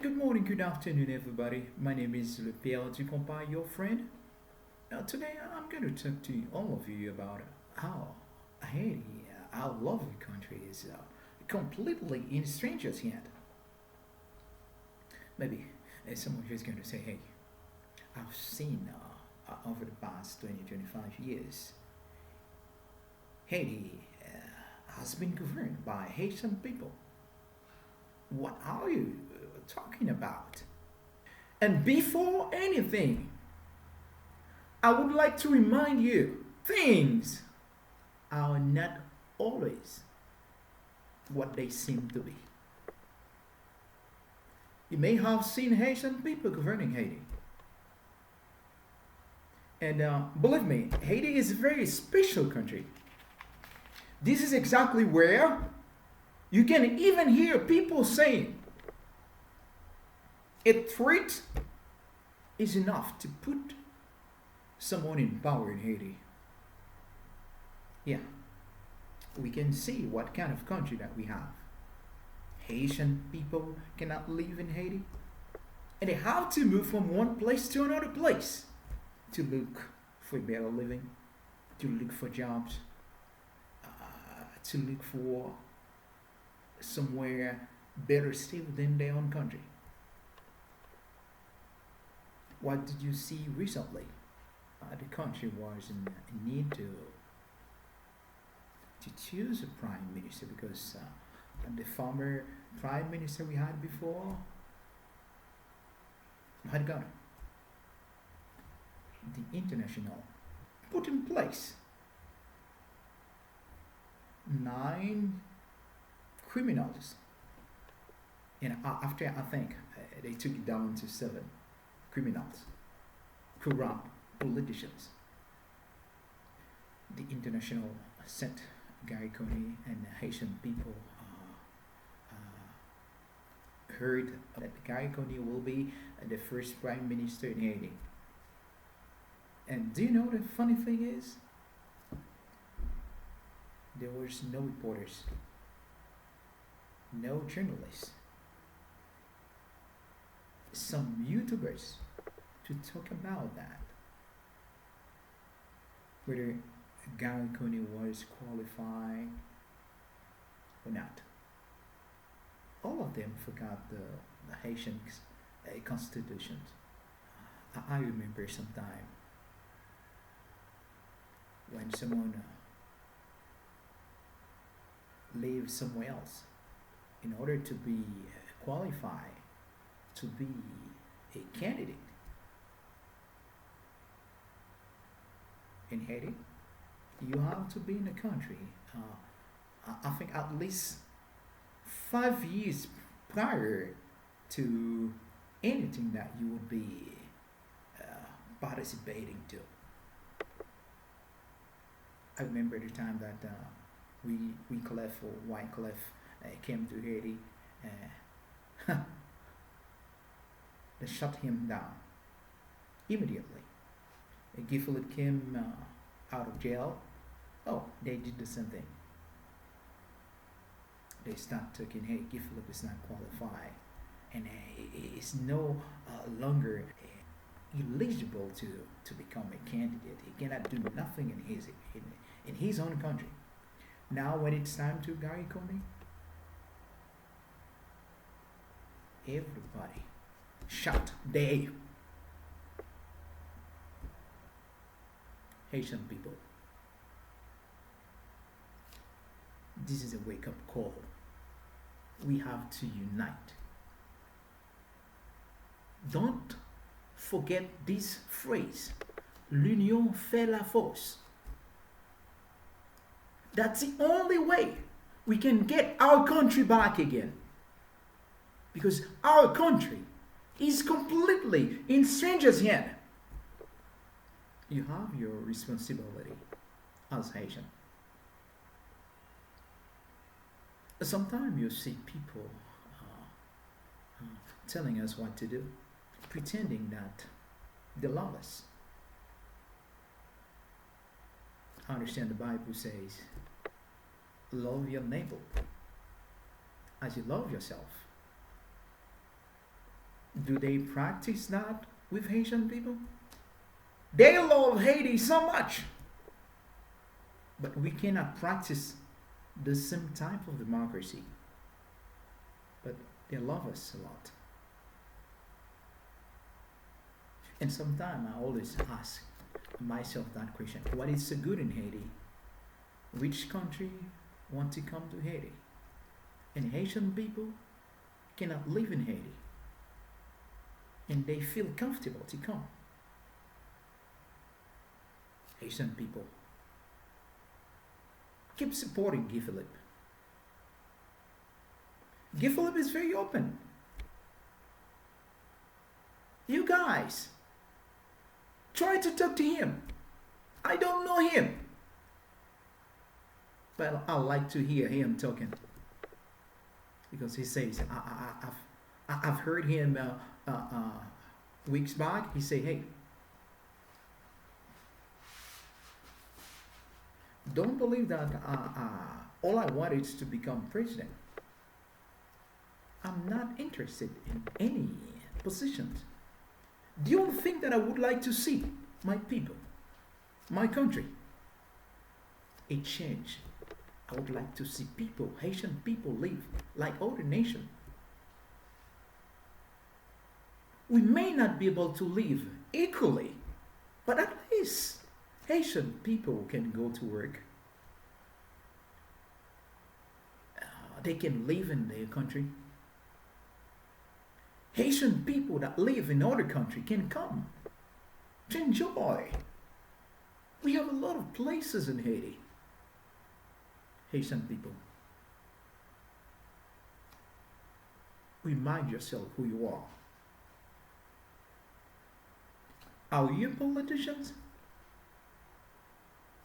Good morning, good afternoon, everybody. My name is Le Père du Compas, your friend. Now, today I'm going to talk to all of you about how Haiti, our lovely country, is completely in strangers' hand. Maybe some of you is going to say, hey, I've seen over the past 20, 25 years, Haiti has been governed by Haitian people. What are you talking about? And before anything, I would like to remind you things are not always what they seem to be. You may have seen Haitian people governing Haiti. And believe me, Haiti is a very special country. This is exactly where you can even hear people saying a threat is enough to put someone in power in Haiti. Yeah, we can see what kind of country that we have. Haitian people cannot live in Haiti, and they have to move from one place to another place to look for better living, to look for jobs, to look for somewhere better still than their own country. What did you see recently? The country was in need to choose a prime minister because the former prime minister we had before had gone. The international put in place 9 criminals, and after I think they took it down to 7 criminals, corrupt politicians. The international sent GARRY.C and Haitian people heard that GARRY.C will be the first prime minister in Haiti. And do you know the funny thing is? There was no reporters, no journalists, some YouTubers to talk about that. Whether GARRY.C was qualified or not. All of them forgot the Haitian constitution. I remember sometime when someone lives somewhere else in order to be qualified to be a candidate in Haiti, you have to be in the country. I think at least 5 years prior to anything that you would be participating to. I remember the time that Wycliffe or Wycliffe came to Haiti. They shut him down immediately. Gifford came out of jail. Oh, they did the same thing. They start talking, hey, Gifford is not qualified, and is no longer eligible to become a candidate. He cannot do nothing in his own country. Now, when it's time to GARRY.C, everybody shut the Haitian people. This is a wake-up call. We have to unite. Don't forget this phrase, l'union fait la force. That's the only way we can get our country back again. Because our country is completely in strangers' hands. You have your responsibility as Haitian. Sometimes you see people telling us what to do, pretending that they love us. I understand the Bible says, love your neighbor as you love yourself. Do they practice that with Haitian people? They love Haiti so much, but we cannot practice the same type of democracy. But they love us a lot. And sometimes I always ask myself that question: what is so good in Haiti? Which country want to come to Haiti? And Haitian people cannot live in Haiti, and they feel comfortable to come. Haitian people keep supporting Guy Philippe. Guy Philippe is very open. You guys, try to talk to him. I don't know him, but I like to hear him talking, because he says, I've heard him weeks back. He say, hey, don't believe that all I want is to become president. I'm not interested in any positions. The only thing that I would like to see my people, my country, a change. I would like to see people, Haitian people, live like other nations. We may not be able to live equally, but at least Haitian people can go to work. They can live in their country. Haitian people that live in other country can come to enjoy. We have a lot of places in Haiti. Haitian people, remind yourself who you are. Are you politicians?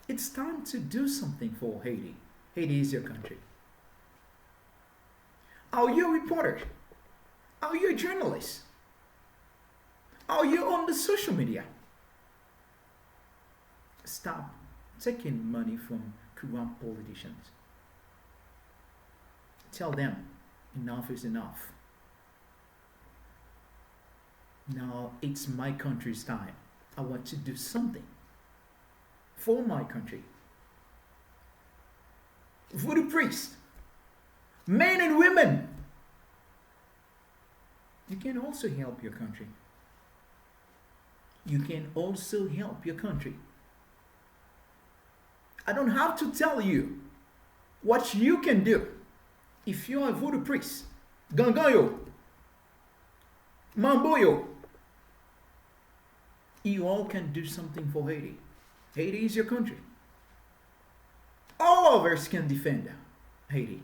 It's time to do something for Haiti. Haiti is your country. Are you a reporter? Are you a journalist? Are you on the social media? Stop taking money from corrupt politicians. Tell them enough is enough. Now it's my country's time. I want to do something for my country. Voodoo priests, men and women, you can also help your country. You can also help your country. I don't have to tell you what you can do. If you're a voodoo priest, Gangayo, Mamboyo, you all can do something for Haiti. Haiti is your country. All of us can defend Haiti,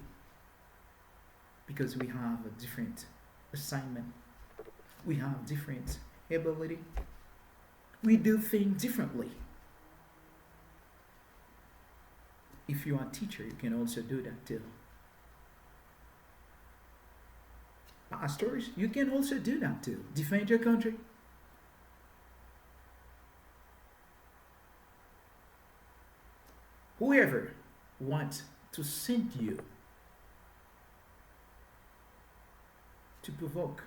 because we have a different assignment. We have different ability. We do things differently. If you are a teacher, you can also do that too. Pastors, you can also do that too. Defend your country. Whoever wants to send you to provoke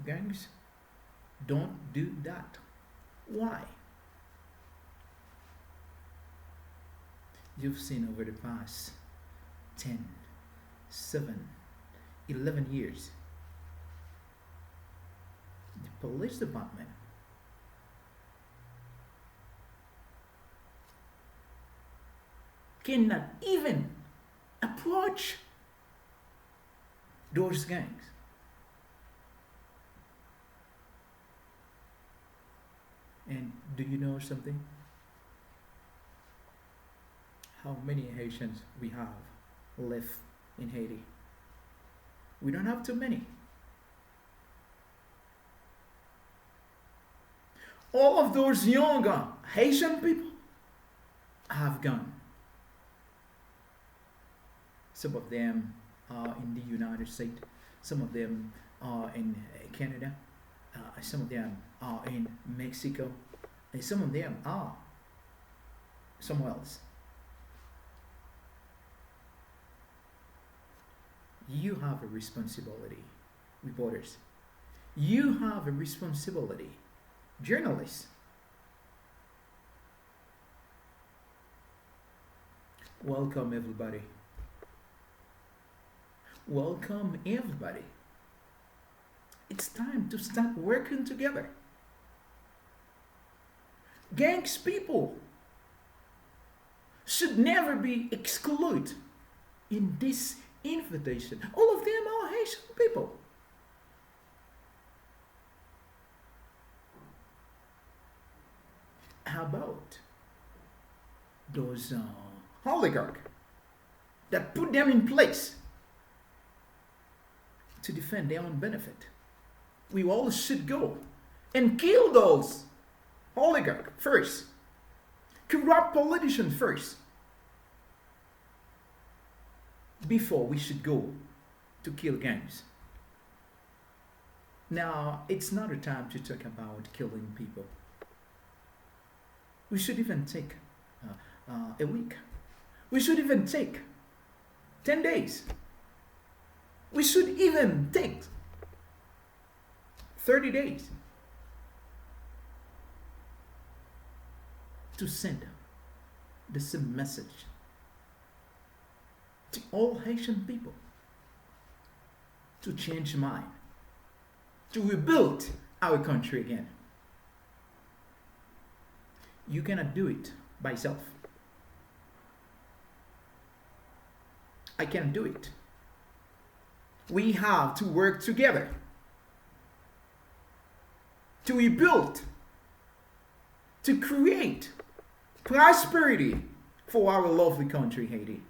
gangs, don't do that. Why? You've seen over the past 10, 7, 11 years, the police department cannot even approach those gangs. And do you know something? How many Haitians we have left in Haiti? We don't have too many. All of those younger Haitian people have gone. Some of them are in the United States. Some of them are in Canada. Some of them are in Mexico. And some of them are somewhere else. You have a responsibility, reporters. You have a responsibility. Journalists, welcome everybody. Welcome everybody. It's time to start working together. Gangs people should never be excluded in this invitation. All of them are Haitian people. How about those oligarchs that put them in place to defend their own benefit? We all should go and kill those oligarchs first, corrupt politicians first, before we should go to kill gangs. Now, it's not a time to talk about killing people. We should even take a week. We should even take 10 days. We should even take 30 days to send the same message to all Haitian people to change mind, to rebuild our country again. You cannot do it by yourself. I can't do it. We have to work together to rebuild, to create prosperity for our lovely country, Haiti.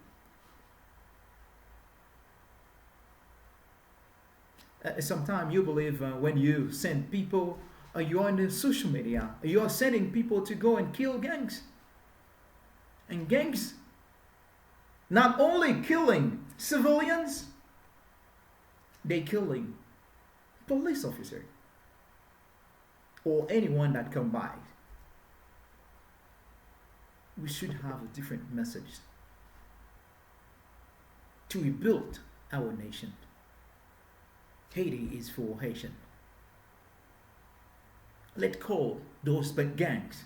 Sometimes you believe when you send people, you're on the social media, you're sending people to go and kill gangs. And gangs not only killing civilians, they killing police officers or anyone that come by. We should have a different message to rebuild our nation. Haiti is for Haitian. Let's call those bad gangs.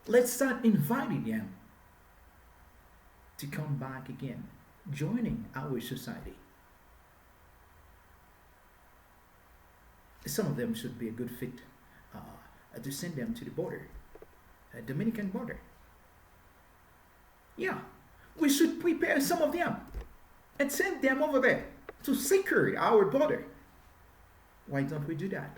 Let's start inviting them to come back again, joining our society. Some of them should be a good fit to send them to the border, Dominican border. Yeah, we should prepare some of them and send them over there to secure our border. Why don't we do that?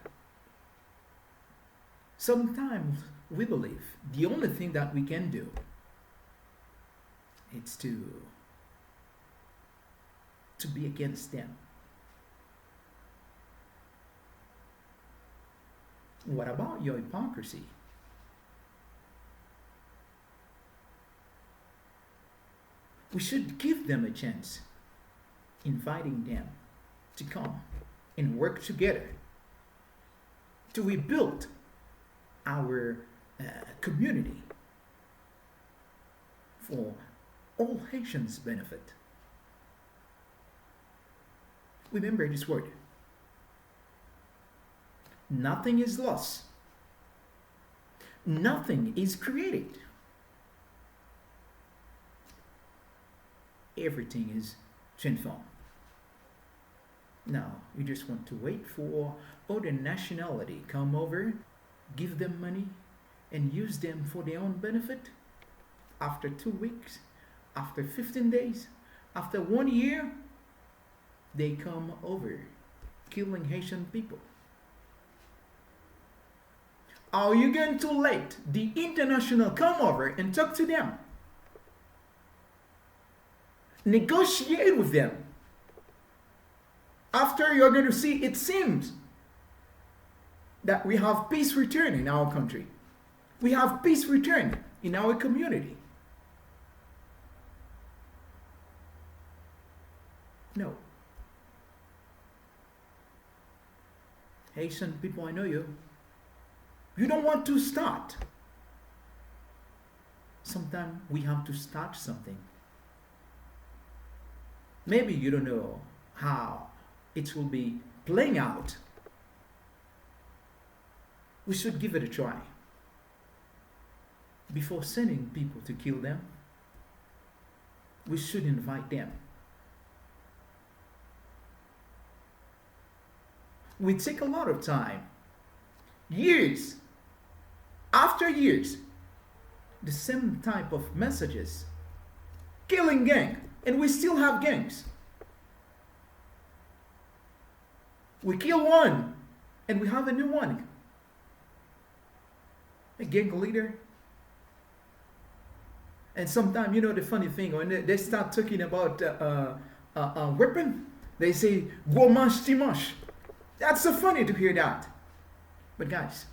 Sometimes we believe the only thing that we can do is to be against them. What about your hypocrisy? We should give them a chance, inviting them to come and work together to rebuild our community for all Haitians' benefit. Remember this word. Nothing is lost. Nothing is created. Everything is transformed. Now, we just want to wait for other nationality come over, give them money, and use them for their own benefit. After 2 weeks, after 15 days, after 1 year, they come over, killing Haitian people. Are you going to let the international come over and talk to them? Negotiate with them. After you're going to see, it seems that we have peace return in our country. We have peace return in our community. No. Haitian people, I know you. You don't want to start. Sometimes we have to start something. Maybe you don't know how it will be playing out. We should give it a try. Before sending people to kill them, we should invite them. We take a lot of time, years after years, the same type of messages, killing gang, and we still have gangs. We kill one, and we have a new one. A gang leader. And sometimes, you know, the funny thing, when they start talking about weapon, they say, go mash timash. That's so funny to hear that. But guys,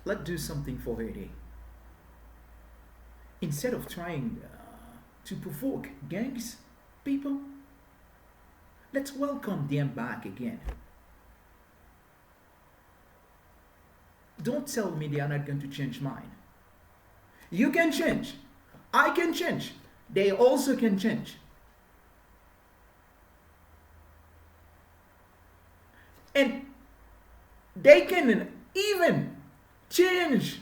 let's do something for Haiti. Instead of trying to provoke gangs, people, let's welcome them back again. Don't tell me they are not going to change mine. You can change. I can change. They also can change. And they can even change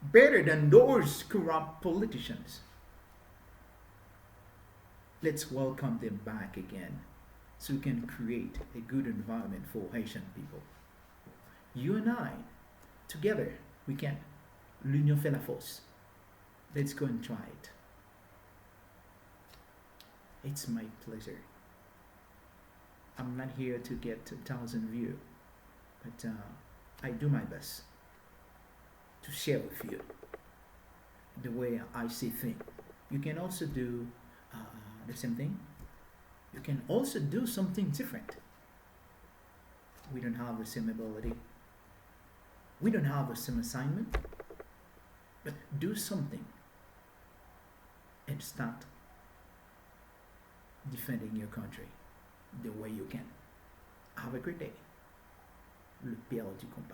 better than those corrupt politicians. Let's welcome them back again so we can create a good environment for Haitian people. You and I, together, we can. L'union fait la force. Let's go and try it. It's my pleasure. I'm not here to get 1,000 views, but I do my best to share with you the way I see things. You can also do the same thing. You can also do something different. We don't have the same ability. We don't have the same assignment. But do something and start defending your country the way you can. Have a great day. Le père du compagnon.